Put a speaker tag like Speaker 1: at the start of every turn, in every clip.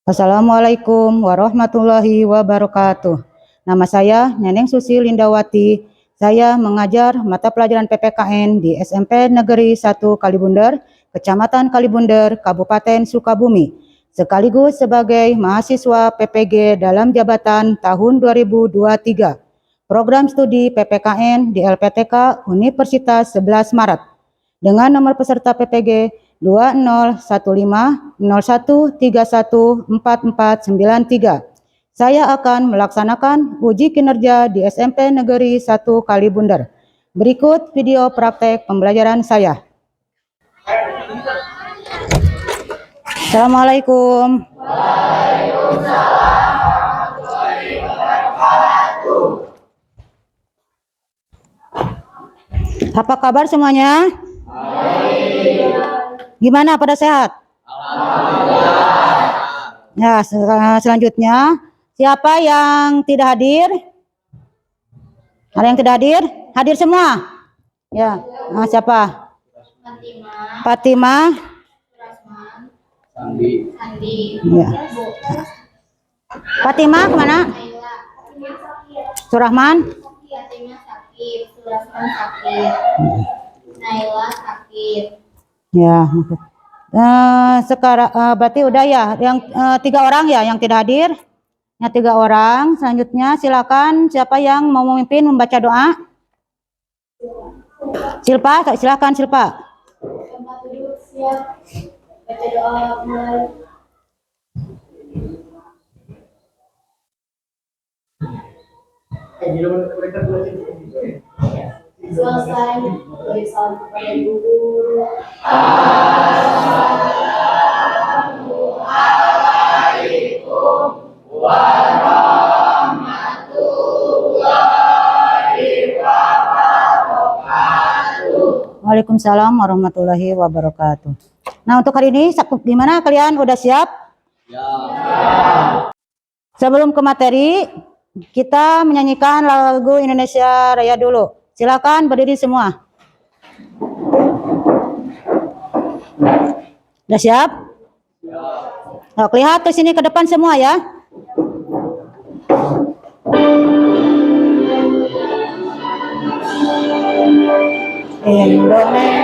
Speaker 1: Assalamualaikum warahmatullahi wabarakatuh. Nama saya Neneng Susi Lindawati. Saya mengajar mata pelajaran PPKN di SMP Negeri 1 Kalibundar, Kecamatan Kalibundar, Kabupaten Sukabumi, sekaligus sebagai mahasiswa PPG dalam jabatan tahun 2023. Program studi PPKN di LPTK Universitas 11 Maret dengan nomor peserta PPG 201501314493. Saya akan melaksanakan uji kinerja di SMP Negeri 1 Kalibundar. Berikut video praktek pembelajaran saya. Assalamualaikum. Apa kabar semuanya? Gimana, pada sehat? Ya, selanjutnya siapa yang tidak hadir? Ada yang tidak hadir? Hadir semua? Ya, siapa? Fatimah. Sandi. Ya. Fatimah kemana? Surahman. Surahman sakit. Naila sakit. Ya, sekarang berarti udah ya, yang 3 orang ya yang tidak hadir. Yang 3 orang. Selanjutnya silakan siapa yang mau memimpin membaca doa? Silpa, silakan Silpa.
Speaker 2: Tempat duduk siap. Baca doa mulai. Selesai beri salam kepada guru. Assalamualaikum warahmatullahi wabarakatuh.
Speaker 1: Waalaikumsalam warahmatullahi wabarakatuh. Nah, untuk hari ini gimana, kalian udah siap? Ya. Sebelum ke materi, kita menyanyikan lagu Indonesia Raya dulu. Silakan berdiri semua. Udah siap? Ya. Lihat ke sini, ke depan semua ya. Indonesia.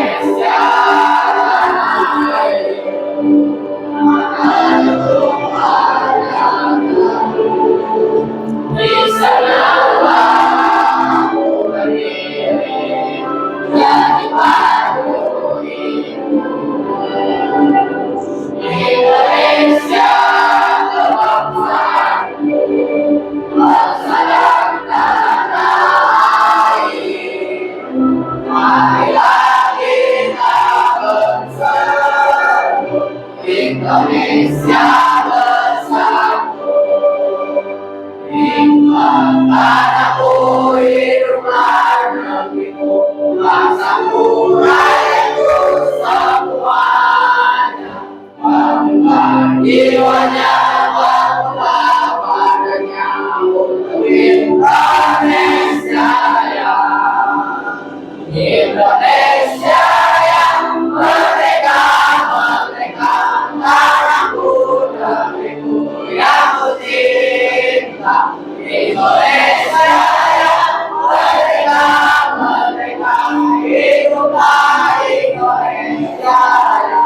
Speaker 2: Indonesia bersatu, dimanapun hiduplah negeriku, bangsaku, rakyatku semuanya, bangga jiwanya, bangga padanya untuk Indonesia ya, Indonesia yang merdeka. Indonesia yang merdeka, merdeka, hiduplah Indonesia ya.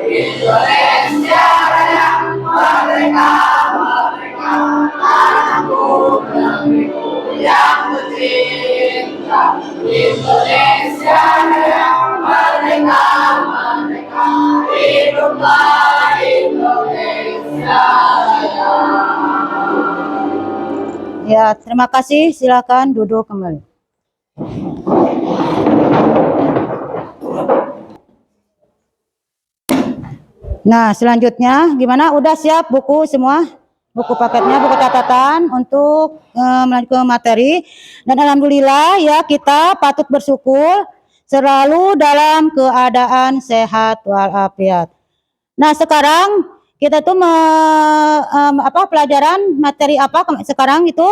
Speaker 2: Indonesia yang merdeka, merdeka, tanahku, negeriku yang tercinta. Indonesia yang merdeka, merdeka, hiduplah Indonesia ya.
Speaker 1: Ya, terima kasih. Silakan duduk kembali. Nah, selanjutnya gimana? Udah siap buku semua? Buku paketnya, buku catatan untuk melanjut ke materi. Dan alhamdulillah ya, kita patut bersyukur selalu dalam keadaan sehat walafiat. Nah, sekarang kita tuh pelajaran materi apa sekarang itu?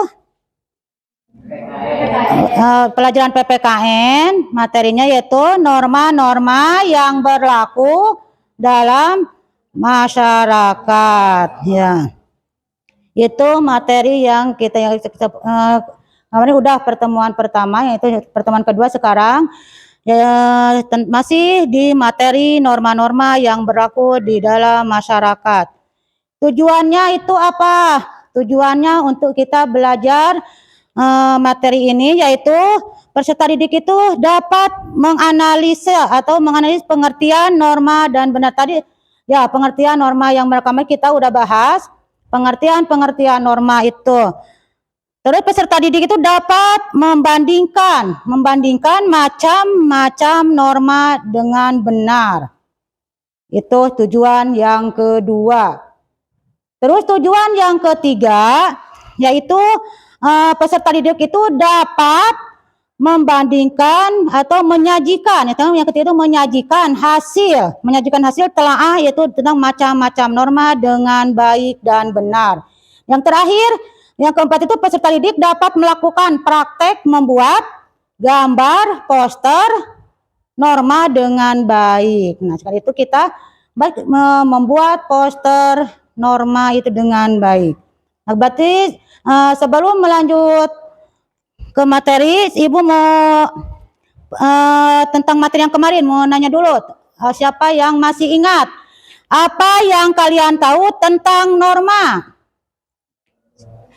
Speaker 1: Pelajaran PPKN, materinya yaitu norma-norma yang berlaku dalam masyarakat. Ya, itu materi yang kita kemarin udah pertemuan pertama, yaitu pertemuan kedua. Sekarang ya, masih di materi norma-norma yang berlaku di dalam masyarakat. Tujuannya itu apa? Tujuannya untuk kita belajar materi ini, yaitu peserta didik itu dapat menganalisa atau menganalisis pengertian norma dan benar. Tadi ya, pengertian norma yang kemarin kita udah bahas, pengertian norma itu. Terus peserta didik itu dapat membandingkan macam-macam norma dengan benar. Itu tujuan yang kedua. Terus tujuan yang ketiga, yaitu peserta didik itu dapat membandingkan atau menyajikan. Yang ketiga itu menyajikan hasil telaah, yaitu tentang macam-macam norma dengan baik dan benar. Yang terakhir, yang keempat itu peserta didik dapat melakukan praktek membuat gambar poster norma dengan baik. Nah, sekarang itu kita membuat poster norma itu dengan baik. Nah, berarti sebelum melanjut ke materi, Ibu mau tentang materi yang kemarin mau nanya dulu. Siapa yang masih ingat apa yang kalian tahu tentang norma?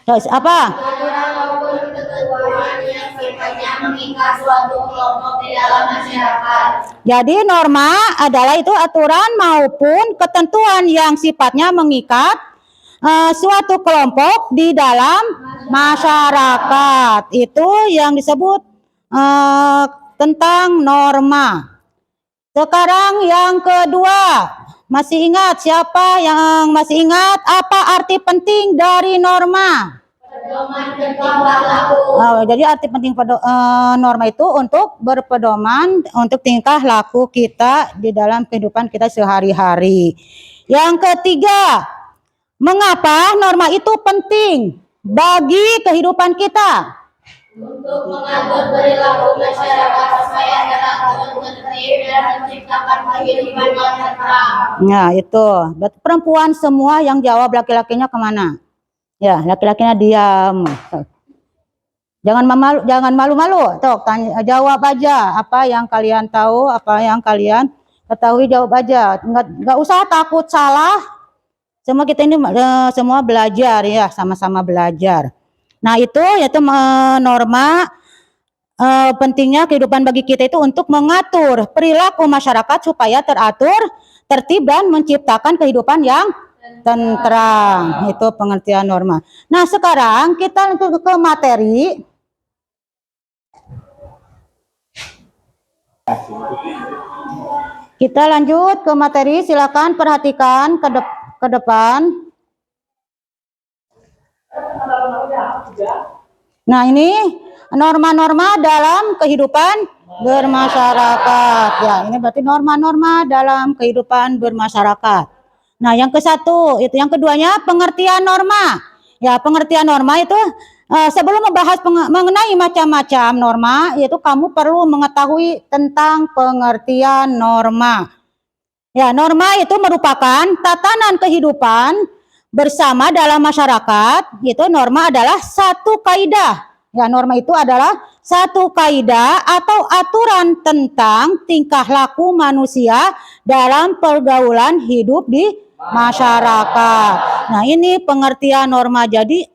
Speaker 1: Apa?
Speaker 2: Aturan maupun ketentuan yang sifatnya mengikat suatu kelompok di dalam masyarakat.
Speaker 1: Jadi norma adalah itu aturan maupun ketentuan yang sifatnya mengikat suatu kelompok di dalam masyarakat. Itu yang disebut tentang norma. Sekarang yang kedua, masih ingat? Siapa yang masih ingat apa arti penting dari norma?
Speaker 2: Pedoman tingkah laku.
Speaker 1: Jadi arti penting norma itu untuk berpedoman untuk tingkah laku kita di dalam kehidupan kita sehari-hari. Yang ketiga, mengapa norma itu penting bagi kehidupan kita?
Speaker 2: Untuk mengatur perilaku masyarakat supaya teratur, tertib, dan menciptakan kehidupan yang tentram.
Speaker 1: Nah, itu. Berarti perempuan semua yang jawab, laki-lakinya kemana? Ya, laki-lakinya diam. Jangan malu-malu. Tuh, jawab aja apa yang kalian tahu, apa yang kalian ketahui, jawab aja. Nggak usah takut salah. Semua kita ini semua belajar ya, sama-sama belajar. Nah, itu yaitu norma pentingnya kehidupan bagi kita itu untuk mengatur perilaku masyarakat supaya teratur, tertib, dan menciptakan kehidupan yang tentram. Itu pengertian norma. Nah, sekarang kita ke materi. Kita lanjut ke materi. Silakan perhatikan ke depan. Nah, ini norma-norma dalam kehidupan bermasyarakat. Ya, ini berarti norma-norma dalam kehidupan bermasyarakat. Nah, yang ke satu, itu yang keduanya pengertian norma. Ya, pengertian norma itu sebelum membahas mengenai macam-macam norma, yaitu kamu perlu mengetahui tentang pengertian norma. Ya, norma itu merupakan tatanan kehidupan bersama dalam masyarakat. Itu norma adalah satu kaidah. Ya, norma itu adalah satu kaidah atau aturan tentang tingkah laku manusia dalam pergaulan hidup di masyarakat. Nah, ini pengertian norma. Jadi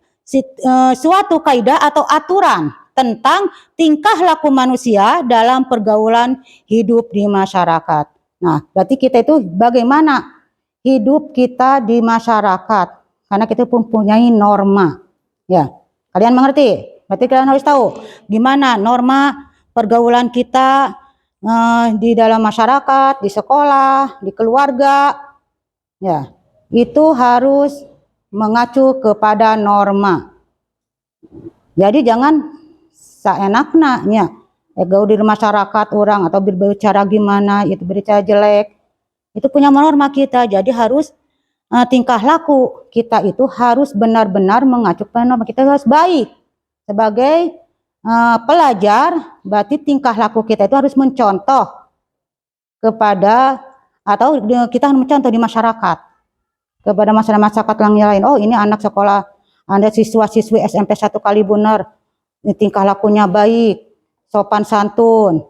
Speaker 1: suatu kaidah atau aturan tentang tingkah laku manusia dalam pergaulan hidup di masyarakat. Nah, berarti kita itu bagaimana hidup kita di masyarakat, karena kita mempunyai norma. Ya, kalian mengerti? Berarti kalian harus tahu gimana norma pergaulan kita di dalam masyarakat, di sekolah, di keluarga. Ya, itu harus mengacu kepada norma. Jadi jangan seenaknya gaul di masyarakat orang atau berbicara gimana, itu berbicara jelek. Itu punya norma kita. Jadi harus tingkah laku kita itu harus benar-benar mengacu pada norma. Kita harus baik. Sebagai pelajar, berarti tingkah laku kita itu harus mencontoh kepada, atau kita harus mencontoh di masyarakat. kepada masyarakat yang lain. Oh, ini anak sekolah, Anda siswa-siswi SMP 1 Kalibuner, tingkah lakunya baik, sopan santun.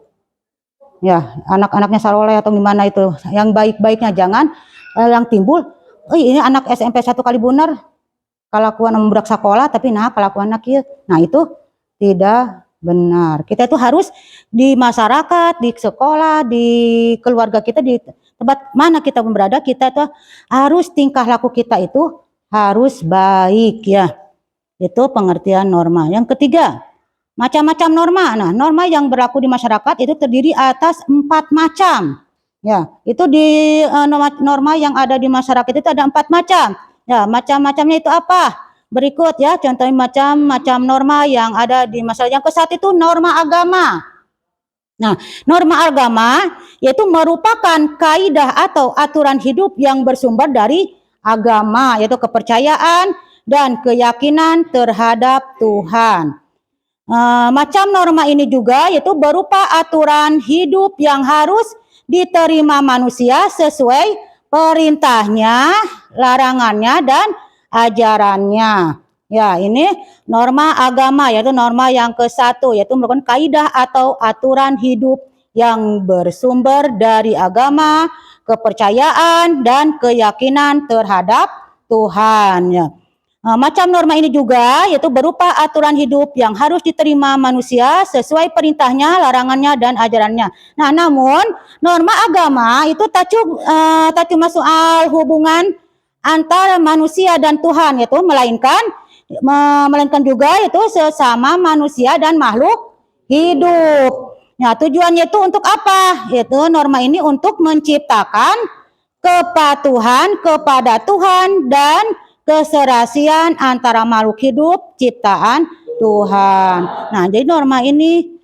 Speaker 1: Ya, anak-anaknya saloleh atau gimana itu. Yang baik-baiknya, jangan yang timbul, ini anak SMP 1 Kalibuner, kelakuan membrak sekolah tapi kelakuan anak kieu. Nah, itu tidak benar. Kita itu harus di masyarakat, di sekolah, di keluarga kita, di tempat mana kita berada, kita itu harus tingkah laku kita itu harus baik ya. Itu pengertian norma. Yang ketiga, macam-macam norma. Nah, norma yang berlaku di masyarakat itu terdiri atas 4 macam. Ya, itu di norma yang ada di masyarakat itu ada 4 macam. Ya, macam-macamnya itu apa? Berikut ya, contohnya macam-macam norma yang ada di masyarakat. Yang ke-1 itu norma agama. Nah, norma agama yaitu merupakan kaidah atau aturan hidup yang bersumber dari agama, yaitu kepercayaan dan keyakinan terhadap Tuhan. Macam norma ini juga yaitu berupa aturan hidup yang harus diterima manusia sesuai perintahnya, larangannya, dan ajarannya. Ya, ini norma agama, yaitu norma yang ke-1, yaitu merupakan kaidah atau aturan hidup yang bersumber dari agama, kepercayaan, dan keyakinan terhadap Tuhan. Ya. Macam norma ini juga yaitu berupa aturan hidup yang harus diterima manusia sesuai perintahnya, larangannya, dan ajarannya. Nah, namun norma agama itu tak cuma soal hubungan antara manusia dan Tuhan, yaitu melainkan juga itu sesama manusia dan makhluk hidup. Nah, tujuannya itu untuk apa? Yaitu norma ini untuk menciptakan kepatuhan kepada Tuhan dan keserasian antara makhluk hidup ciptaan Tuhan. Nah, jadi norma ini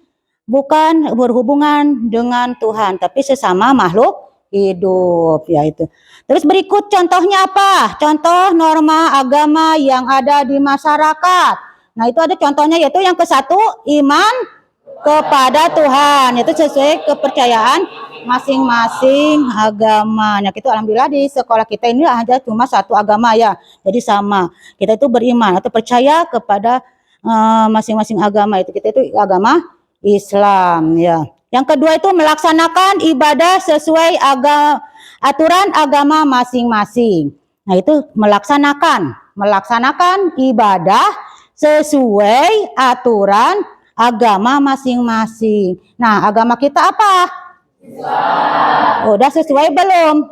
Speaker 1: bukan berhubungan dengan Tuhan, tapi sesama makhluk hidup, yaitu. Terus berikut contohnya apa? Contoh norma agama yang ada di masyarakat. Nah, itu ada contohnya, yaitu yang ke-1, iman kepada Tuhan, yaitu sesuai kepercayaan masing-masing agama. Nah, itu alhamdulillah di sekolah kita ini ada cuma satu agama ya. Jadi sama. Kita itu beriman atau percaya kepada masing-masing agama itu. Kita itu agama Islam ya. Yang kedua itu melaksanakan ibadah sesuai aturan agama masing-masing. Nah, itu melaksanakan ibadah sesuai aturan agama masing-masing. Nah, agama kita apa? Udah sesuai belum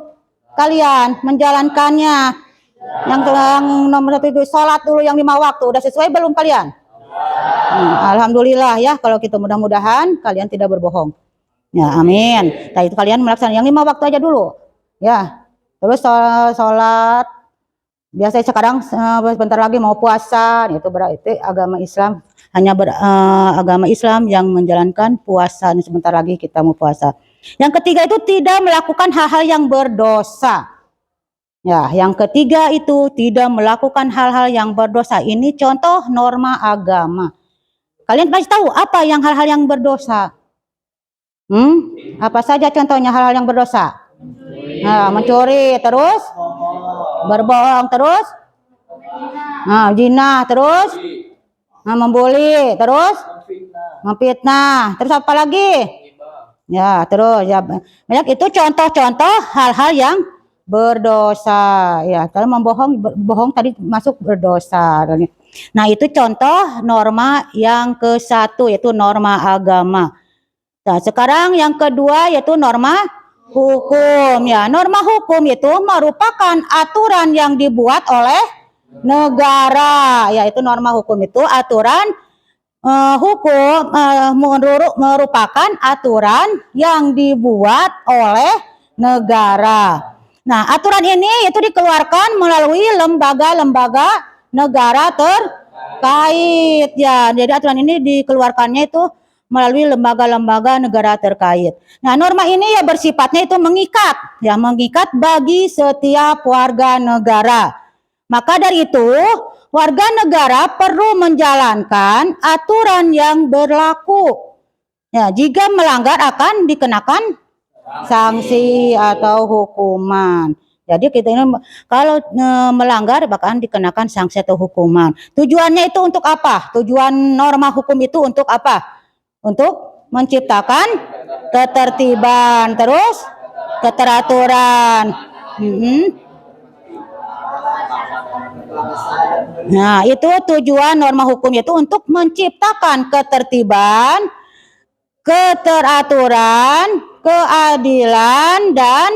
Speaker 1: kalian menjalankannya? Yang nomor 1 itu sholat dulu yang 5 waktu. Udah sesuai belum kalian? Alhamdulillah ya, kalau kita mudah-mudahan kalian tidak berbohong. Ya, amin. Nah, itu kalian melaksanakan yang 5 waktu aja dulu. Ya. Terus sholat. Biasanya sekarang sebentar lagi mau puasa. Itu berarti agama Islam. Hanya agama Islam yang menjalankan puasa. Sebentar lagi kita mau puasa. Yang ketiga itu tidak melakukan hal-hal yang berdosa. Ya, yang ketiga itu tidak melakukan hal-hal yang berdosa. Ini contoh norma agama. Kalian pasti tahu apa yang hal-hal yang berdosa? Apa saja contohnya hal-hal yang berdosa? Nah, mencuri, terus berbohong, terus zina, terus membuli, terus memfitnah, terus apa lagi? Ya, terus ya banyak itu contoh-contoh hal-hal yang berdosa. Ya, kalau bohong tadi masuk berdosa. Nah, itu contoh norma yang ke-1 yaitu norma agama. Nah, sekarang yang kedua yaitu norma hukum. Ya, norma hukum itu merupakan aturan yang dibuat oleh negara. Yaitu norma hukum itu aturan hukum merupakan aturan yang dibuat oleh negara. Nah, aturan ini itu dikeluarkan melalui lembaga-lembaga negara terkait ya. Jadi aturan ini dikeluarkannya itu melalui lembaga-lembaga negara terkait. Nah, norma ini ya bersifatnya itu mengikat bagi setiap warga negara. Maka dari itu, warga negara perlu menjalankan aturan yang berlaku. Ya, jika melanggar akan dikenakan sanksi atau hukuman. Jadi kita ini kalau melanggar bahkan dikenakan sanksi atau hukuman. Tujuannya itu untuk apa? Tujuan norma hukum itu untuk apa? Untuk menciptakan ketertiban, terus keteraturan. Nah, itu tujuan norma hukum itu untuk menciptakan ketertiban, keteraturan, keadilan dan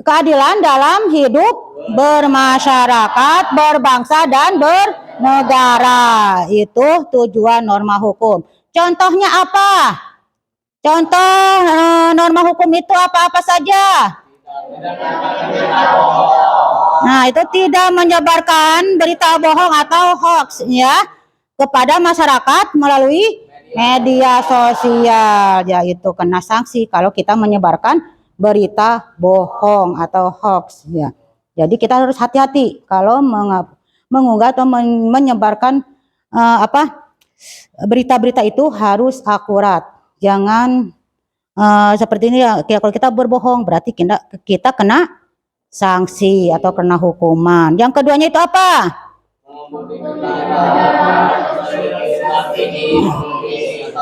Speaker 1: keadilan dalam hidup bermasyarakat, berbangsa dan bernegara. Itu tujuan norma hukum. Contohnya apa? Contoh norma hukum itu apa-apa saja? Nah, itu tidak menyebarkan berita bohong atau hoax ya kepada masyarakat melalui media sosial. Ya, itu kena sanksi kalau kita menyebarkan berita bohong atau hoax ya. Jadi kita harus hati-hati kalau mengunggah atau menyebarkan berita-berita itu harus akurat. Jangan seperti ini ya, kalau kita berbohong berarti kita kena sanksi atau kena hukuman. Yang keduanya itu apa?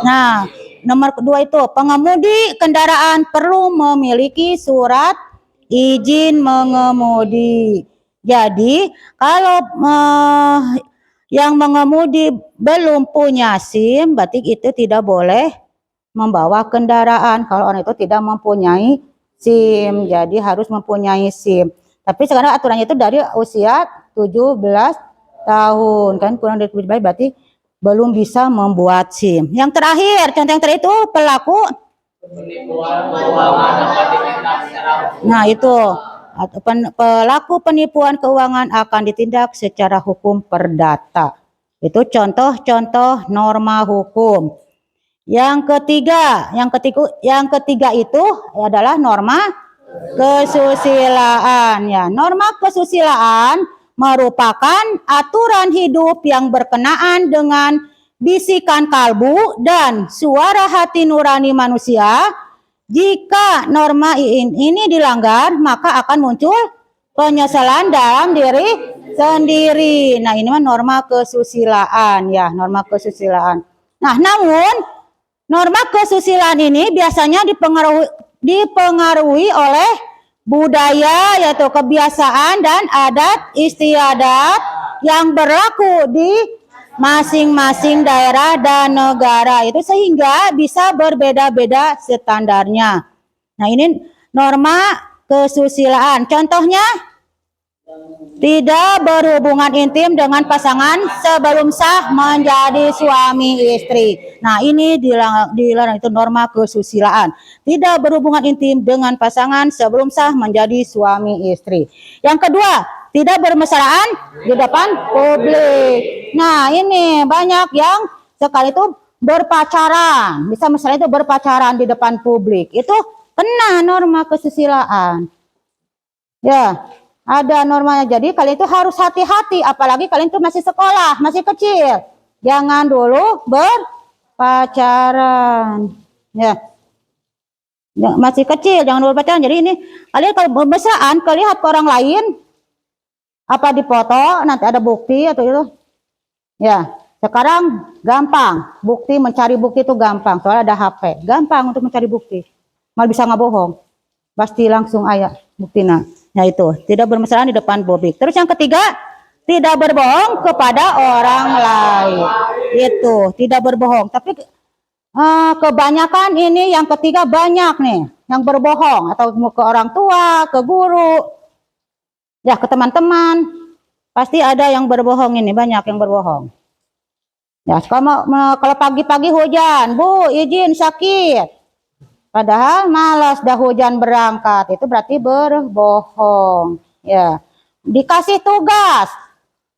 Speaker 1: Nah, nomor kedua itu pengemudi kendaraan perlu memiliki surat izin mengemudi. Jadi kalau yang mengemudi belum punya SIM, berarti itu tidak boleh membawa kendaraan kalau orang itu tidak mempunyai SIM. Jadi harus mempunyai SIM. Tapi sekarang aturannya itu dari usia 17 tahun kan, kurang dari 17 berarti belum bisa membuat SIM. Yang terakhir, contoh yang terakhir itu pelaku penipuan keuangan. Nah, itu pelaku penipuan keuangan akan ditindak secara hukum perdata. Itu contoh-contoh norma hukum. Yang ketiga itu adalah norma kesusilaan ya. Norma kesusilaan merupakan aturan hidup yang berkenaan dengan bisikan kalbu dan suara hati nurani manusia. Jika norma ini dilanggar, maka akan muncul penyesalan dalam diri sendiri. Nah, ini mah norma kesusilaan ya, norma kesusilaan. Nah, namun norma kesusilaan ini biasanya dipengaruhi oleh budaya, yaitu kebiasaan dan adat istiadat yang berlaku di masing-masing daerah dan negara. Itu sehingga bisa berbeda-beda standarnya. Nah, ini norma kesusilaan. Contohnya, tidak berhubungan intim dengan pasangan sebelum sah menjadi suami istri. Nah, ini dilarang, itu norma kesusilaan. Tidak berhubungan intim dengan pasangan sebelum sah menjadi suami istri. Yang kedua, tidak bermesraan di depan publik. Nah, ini banyak yang sekali itu berpacaran. Bisa mesra itu berpacaran di depan publik. Itu kena norma kesusilaan. Ya. Ada normanya. Jadi kalian itu harus hati-hati, apalagi kalian itu masih sekolah, masih kecil. Jangan dulu berpacaran. Ya. Masih kecil, jangan dulu berpacaran. Jadi ini kalian kalau bermesraan, kalian lihat ke orang lain, apa dipoto, nanti ada bukti atau itu. Ya, sekarang gampang. Mencari bukti itu gampang, soalnya ada HP. Gampang untuk mencari bukti. Mal bisa ngabohong. Pasti langsung ayah buktinya. Nah, itu tidak bermesraan di depan publik. Terus yang ketiga, tidak berbohong kepada orang lain. Itu tidak berbohong. Tapi kebanyakan ini yang ketiga banyak nih yang berbohong, atau ke orang tua, ke guru, ya ke teman-teman. Pasti ada yang berbohong, ini banyak yang berbohong. Ya, kalau pagi-pagi hujan, Bu, izin sakit. Padahal malas dah hujan berangkat, itu berarti berbohong. Ya, dikasih tugas,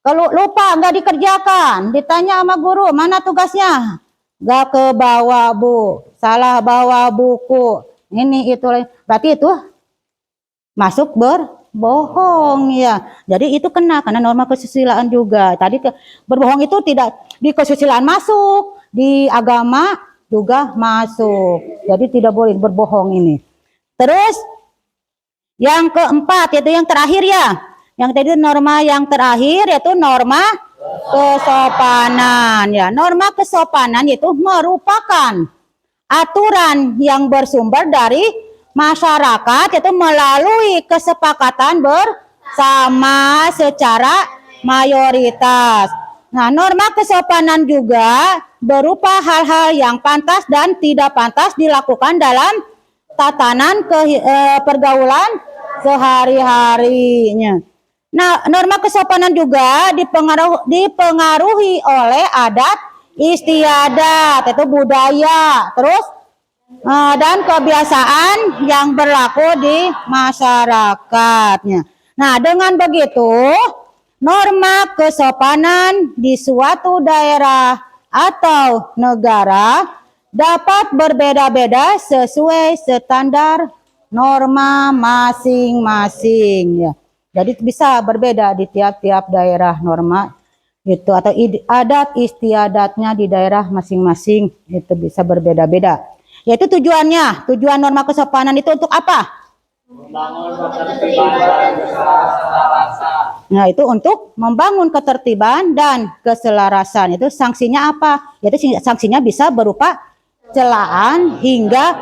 Speaker 1: kalau lupa nggak dikerjakan, ditanya sama guru mana tugasnya, nggak ke bawah Bu, salah bawa buku, ini itu, berarti itu masuk berbohong ya. Jadi itu kena karena norma kesusilaan juga. Tadi berbohong itu tidak di kesusilaan masuk, di agama juga masuk. Jadi tidak boleh berbohong ini. Terus Yang keempat yaitu yang terakhir ya. Yang tadi norma yang terakhir yaitu norma kesopanan ya. Norma kesopanan yaitu merupakan aturan yang bersumber dari masyarakat yaitu melalui kesepakatan bersama secara mayoritas. Nah, norma kesopanan juga berupa hal-hal yang pantas dan tidak pantas dilakukan dalam tatanan pergaulan sehari-harinya. Nah, norma kesopanan juga dipengaruhi oleh adat istiadat, itu budaya, terus dan kebiasaan yang berlaku di masyarakatnya. Nah, dengan begitu, norma kesopanan di suatu daerah atau negara dapat berbeda-beda sesuai standar norma masing-masing ya. Jadi bisa berbeda di tiap-tiap daerah norma itu atau adat istiadatnya di daerah masing-masing itu bisa berbeda-beda. Yaitu tujuannya, tujuan norma kesopanan itu untuk apa?
Speaker 2: Membangun ketertiban dan keselarasan.
Speaker 1: Nah, itu untuk membangun ketertiban dan keselarasan. Itu sanksinya apa? Yaitu sanksinya bisa berupa celaan hingga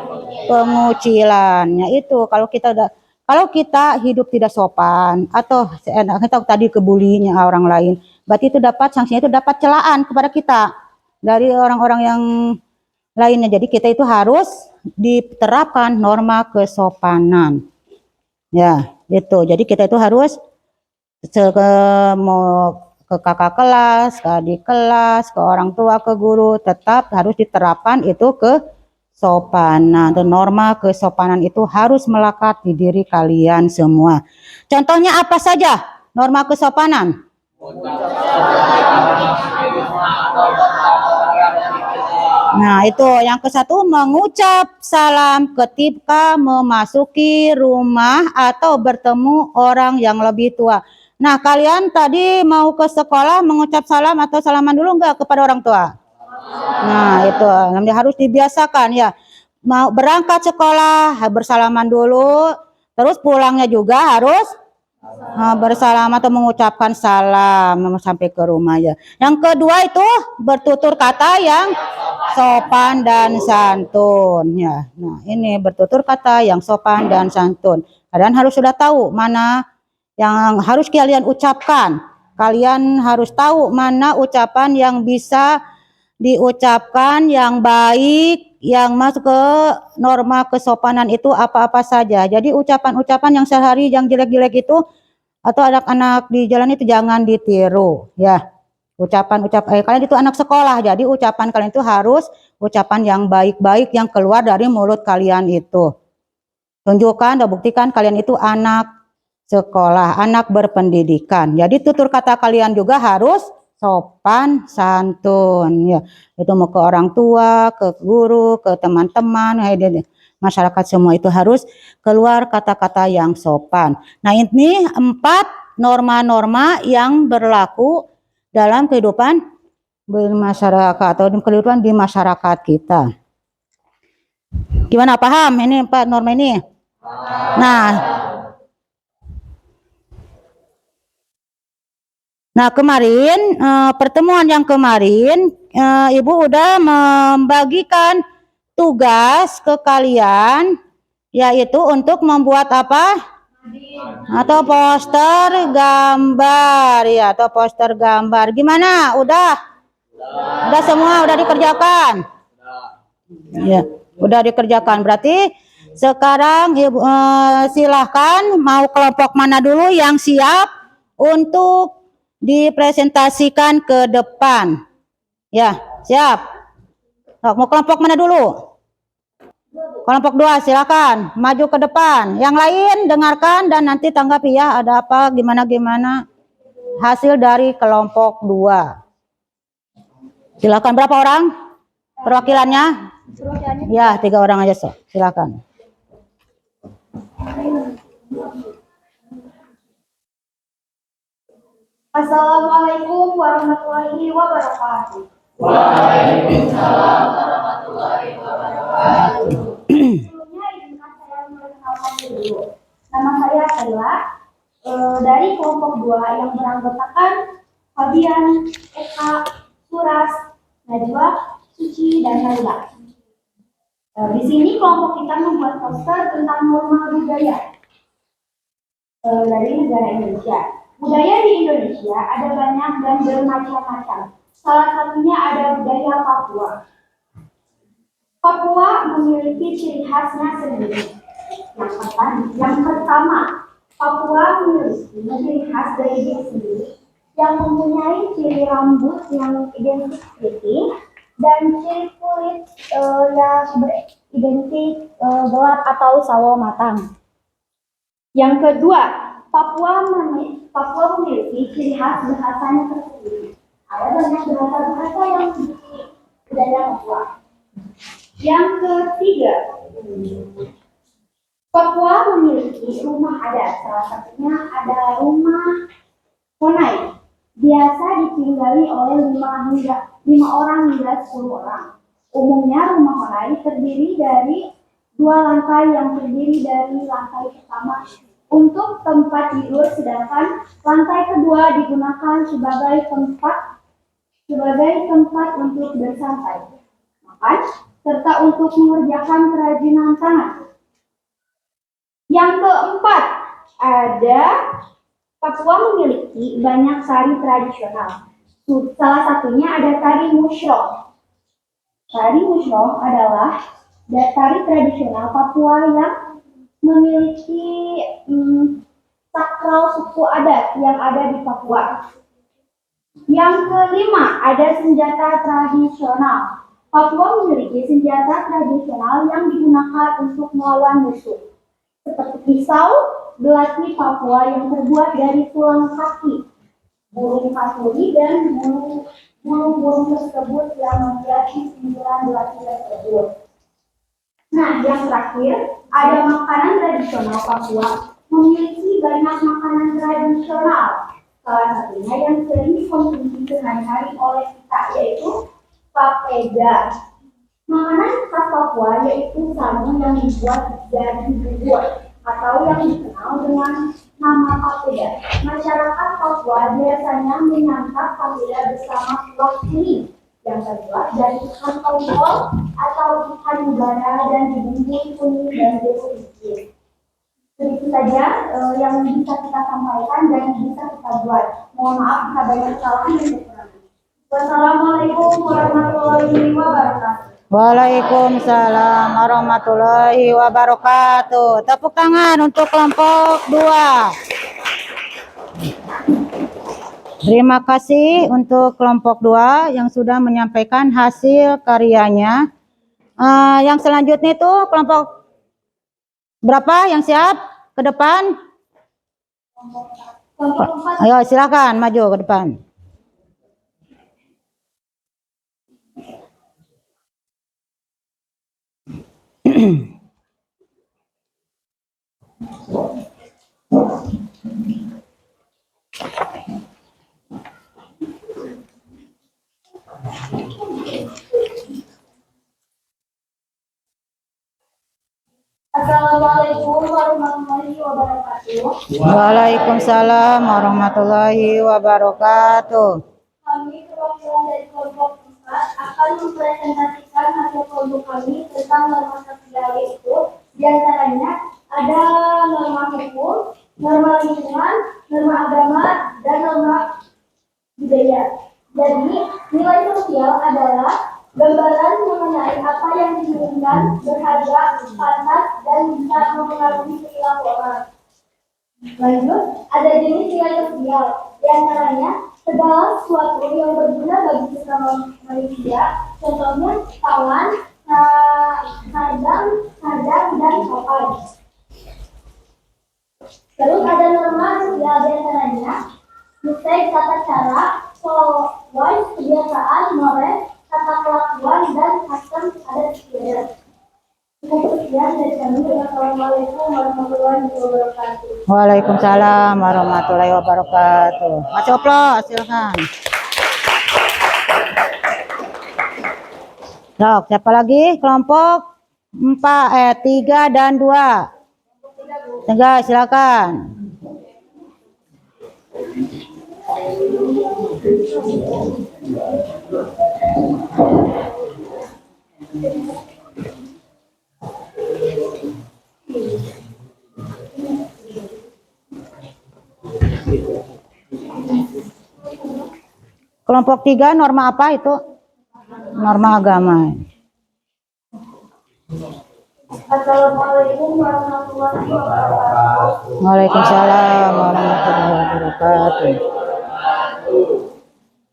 Speaker 1: pengucilannya. Itu kalau kita hidup tidak sopan atau kita tadi kebulinya orang lain, berarti itu dapat sanksinya itu dapat celaan kepada kita dari orang-orang yang lainnya. Jadi kita itu harus diterapkan norma kesopanan. Ya, itu. Jadi kita itu harus mau ke kakak kelas, ke adik kelas, ke orang tua, ke guru, tetap harus diterapkan itu kesopanan. Dan norma kesopanan itu harus melekat di diri kalian semua. Contohnya apa saja norma kesopanan? Nah, itu yang ke-1, mengucap salam ketika memasuki rumah atau bertemu orang yang lebih tua. Nah, kalian tadi mau ke sekolah mengucap salam atau salaman dulu enggak kepada orang tua? Nah, itu harus dibiasakan ya. Mau berangkat sekolah bersalaman dulu, terus pulangnya juga harus bersalam atau mengucapkan salam sampai ke rumah ya. Yang kedua itu bertutur kata yang sopan dan santun ya. Nah, ini bertutur kata yang sopan dan santun. Kalian harus sudah tahu mana yang harus kalian ucapkan. Kalian harus tahu mana ucapan yang bisa diucapkan yang baik, yang masuk ke norma kesopanan itu apa-apa saja. Jadi ucapan-ucapan yang sehari yang jelek-jelek itu atau anak-anak di jalan itu jangan ditiru ya. Ucapan-ucapan kalian itu anak sekolah, jadi ucapan kalian itu harus ucapan yang baik-baik yang keluar dari mulut kalian itu. Tunjukkan dan buktikan kalian itu anak sekolah, anak berpendidikan. Jadi tutur kata kalian juga harus sopan santun ya. Itu mau ke orang tua, ke guru, ke teman-teman, masyarakat semua itu harus keluar kata-kata yang sopan. Nah, ini 4 norma-norma yang berlaku dalam kehidupan bermasyarakat atau kehidupan di masyarakat kita. Gimana, paham ini 4 norma ini? Nah, kemarin pertemuan yang kemarin Ibu udah membagikan tugas ke kalian yaitu untuk membuat apa? Atau poster gambar ya, atau poster gambar. Gimana? Udah semua udah dikerjakan? Ya, udah dikerjakan. Berarti sekarang Ibu silahkan mau kelompok mana dulu yang siap untuk dipresentasikan ke depan. Ya, siap. Mau kelompok mana dulu? Kelompok 2, silakan maju ke depan. Yang lain dengarkan dan nanti tanggapi ya, ada apa gimana hasil dari kelompok 2. Silakan, berapa orang perwakilannya? Ya, 3 orang aja, silakan.
Speaker 2: Assalamualaikum warahmatullahi wabarakatuh.
Speaker 3: Waalaikumsalam warahmatullahi wabarakatuh.
Speaker 2: Sebelumnya izinkan saya memperkenalkan dulu.
Speaker 4: Nama saya Kayla dari kelompok 2 yang beranggotakan Fabian, Eka, Suras, Najwa, Suci, dan Naila. Di sini kelompok kita membuat poster tentang norma budaya dari negara Indonesia. Budaya di Indonesia ada banyak dan bermacam-macam. Salah satunya ada budaya Papua. Papua memiliki ciri khasnya sendiri. Yang pertama, Papua memiliki ciri khas dari diri sendiri yang mempunyai ciri rambut yang identik putih dan ciri kulit yang identik gelap atau sawo matang. Yang kedua, Papua memiliki ciri khas bahasanya tersendiri. Ada banyak bahasa yang memiliki budaya Papua. Yang ketiga, Papua memiliki rumah adat. Salah satunya ada rumah Honai. Biasa ditinggali oleh 5 orang hingga 10 orang. Umumnya rumah Honai terdiri dari 2 lantai yang terdiri dari lantai pertama untuk tempat tidur, sedangkan lantai kedua digunakan sebagai tempat untuk bersantai, makan, serta untuk mengerjakan kerajinan tangan. Yang keempat, ada Papua memiliki banyak tari tradisional. Salah satunya ada tari musyroh. Tari musyroh adalah tari tradisional Papua yang memiliki sakral suku adat yang ada di Papua. Yang kelima, ada senjata tradisional. Papua memiliki senjata tradisional yang digunakan untuk melawan musuh, seperti pisau, belati Papua yang terbuat dari tulang kaki, burung kasuri, dan burung-burung tersebut yang menghiasi sindiran belati tersebut. Nah, yang terakhir, ada makanan tradisional Papua memiliki banyak makanan tradisional. Salah satunya yang sering dikonsumsi sehari-hari oleh kita yaitu papeda. Makanan khas Papua yaitu sangun yang dibuat dari bubur atau yang dikenal dengan nama papeda. Masyarakat Papua biasanya menyantap papeda bersama kuah kuning yang terbuat dari ikan tongkol atau ikan ubara dan dibumbui kuning dan jeruk nipis. Begitu saja yang bisa kita sampaikan dan bisa kita buat. Mohon maaf jika banyak kesalahan dan kekurangan. Wassalamualaikum warahmatullahi wabarakatuh.
Speaker 1: Waalaikumsalam warahmatullahi wabarakatuh. Tepuk tangan untuk kelompok 2. Terima kasih untuk kelompok 2 yang sudah menyampaikan hasil karyanya. Yang selanjutnya itu kelompok berapa yang siap ke depan? Ayo silakan maju ke depan.
Speaker 4: Assalamualaikum warahmatullahi wabarakatuh.
Speaker 1: Waalaikumsalam warahmatullahi wabarakatuh.
Speaker 4: Kami perwakilan dari kelompok 4 akan mempresentasikan hasil kelompok kami tentang norma sosial, yaitu diantaranya ada norma hukum, norma lingkungan, norma agama, dan norma budaya. Jadi nilai sosial adalah gambaran mengenai apa yang diinginkan, berharga, pantas, dan bisa mempengaruhi perilaku orang. Lanjut, ada jenis nilai sosial, diantaranya segala sesuatu yang berguna bagi sesama manusia, contohnya kawan, hadang, dan sopan. Terus ada norma sosial, diantaranya mistake, tata cara, voice, kebiasaan, norem, tata kelakuan, dan custom adat istiadat. Sekian dari kami. Wassalamualaikum warahmatullahi wabarakatuh.
Speaker 1: Waalaikumsalam warahmatullahi wabarakatuh. Mas Oplos, silakan. Siapa lagi? Kelompok 3 dan 2. Tegas, silakan. Kelompok 3 norma apa itu? Norma agama.
Speaker 4: Assalamualaikum warahmatullahi wabarakatuh.
Speaker 1: Waalaikumsalam warahmatullahi wabarakatuh.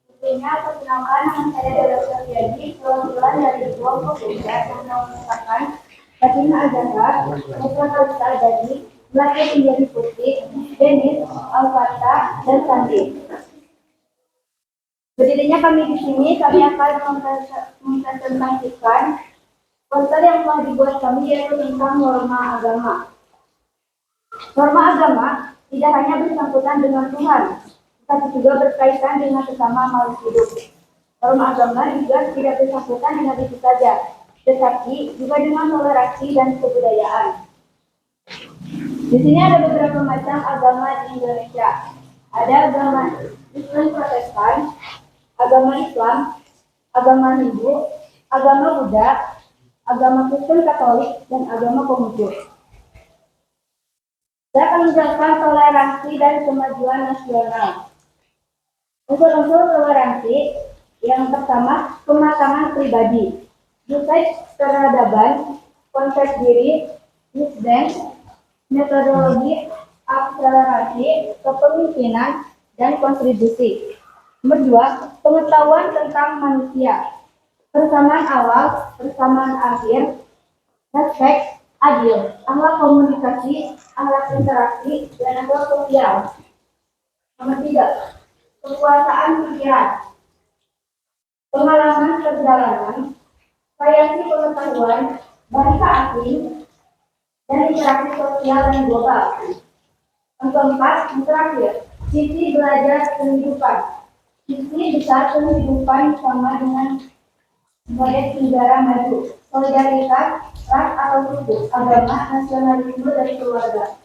Speaker 4: Sebelumnya, perkenalkan nama saya Dara Suryadi, perwakilan dari kelompok 3 yang mengatakan Fatima Azhar, Musa Kalista Jadi, Melati Injani Putih, Denis, Al-Fatah, dan Sandi. Berdirinya kami di sini, kami akan mempresentasikan poster yang telah dibuat kami, yaitu tentang norma agama. Norma agama tidak hanya bersangkutan dengan Tuhan, tapi juga berkaitan dengan sesama makhluk hidup. Norma agama juga tidak bersangkutan dengan itu saja, tetapi juga dengan toleransi dan kebudayaan. Di sini ada beberapa macam agama di Indonesia. Ada agama Islam Protestan, agama Islam, agama Hindu, agama Buddha, agama Kristen Katolik, dan agama Konghucu. Saya akan menjelaskan toleransi dan kemajuan nasional. Unsur-unsur toleransi yang pertama, kematangan pribadi, nilai peradaban, konsep diri, wisdom, metodologi, akselerasi, kepemimpinan, dan kontribusi. Nomor 2, pengetahuan tentang manusia, persamaan awal, persamaan akhir, respek, adil, akhlak komunikasi, akhlak interaksi, dan akhlak sosial. Nomor 3, kekuasaan pikiran, pengalaman perjalanan, variasi pengetahuan, bahasa asing, dan interaksi sosial dan global. Yang keempat, yang terakhir, sisi belajar kehidupan. Sisi besar kehidupan sama dengan sebagai negara maju, solidaritas, ras atau suku, agama, nasionalisme, dan keluarga.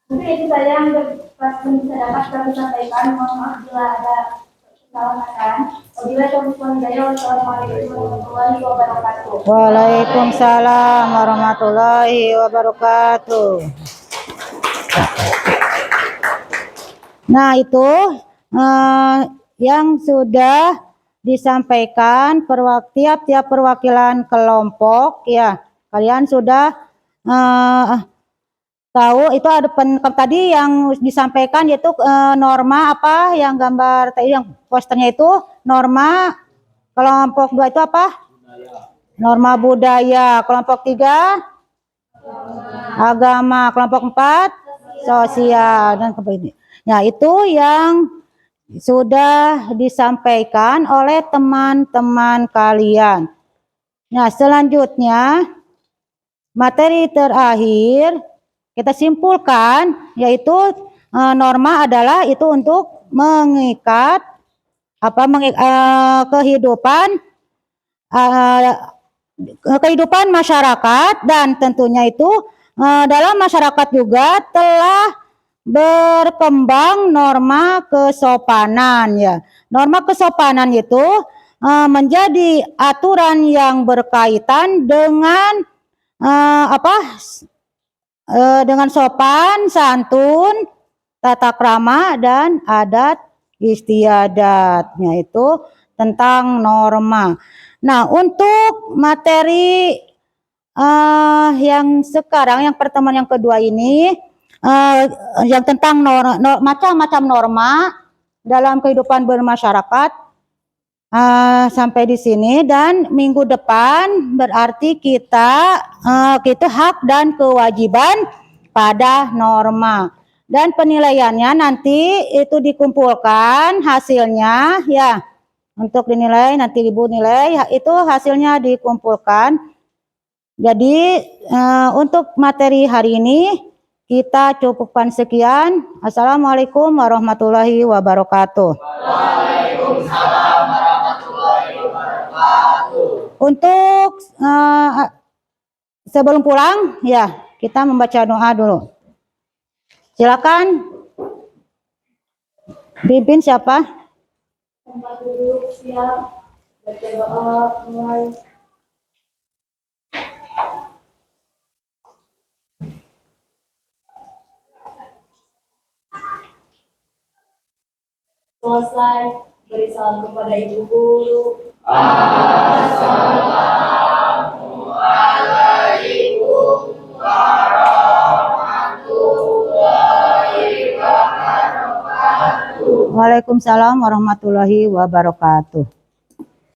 Speaker 4: Mungkin itu saja yang bisa dapat kami sampaikan. Mohon maaf bila ada kesalahan. Wassalamualaikum warahmatullahi wabarakatuh.
Speaker 1: Waalaikumsalam warahmatullahi wabarakatuh. Nah, itu yang sudah disampaikan tiap perwakilan kelompok ya. Kalian sudah tahu itu ada tadi yang disampaikan yaitu norma apa yang gambar tadi yang posternya itu norma. Kelompok 2 itu apa? Norma budaya. Kelompok 3 agama. Kelompok 4 sosial dan kebudayaan. Nah, itu yang sudah disampaikan oleh teman-teman kalian. Nah, selanjutnya materi terakhir kita simpulkan yaitu norma adalah itu untuk mengikat kehidupan masyarakat, dan tentunya itu dalam masyarakat juga telah berkembang norma kesopanan ya. Norma kesopanan itu menjadi aturan yang berkaitan dengan dengan sopan, santun, tata krama, dan adat istiadatnya itu tentang norma. Nah, untuk materi yang sekarang, yang pertemuan yang kedua ini, yang tentang macam-macam norma dalam kehidupan bermasyarakat, sampai di sini. Dan minggu depan berarti kita hak dan kewajiban pada norma, dan penilaiannya nanti itu dikumpulkan hasilnya ya, untuk dinilai nanti ibu nilai itu hasilnya dikumpulkan. Jadi untuk materi hari ini kita cukupkan sekian. Assalamualaikum warahmatullahi wabarakatuh.
Speaker 3: Waalaikumsalam warahmatullahi wabarakatuh.
Speaker 1: Untuk sebelum pulang ya, kita membaca doa dulu. Silakan. Pimpin siapa?
Speaker 2: Tempat duduk siap. Baca doa mulai. Selesai, beri salam kepada ibu guru.
Speaker 1: Waalaikumsalam warahmatullahi wabarakatuh.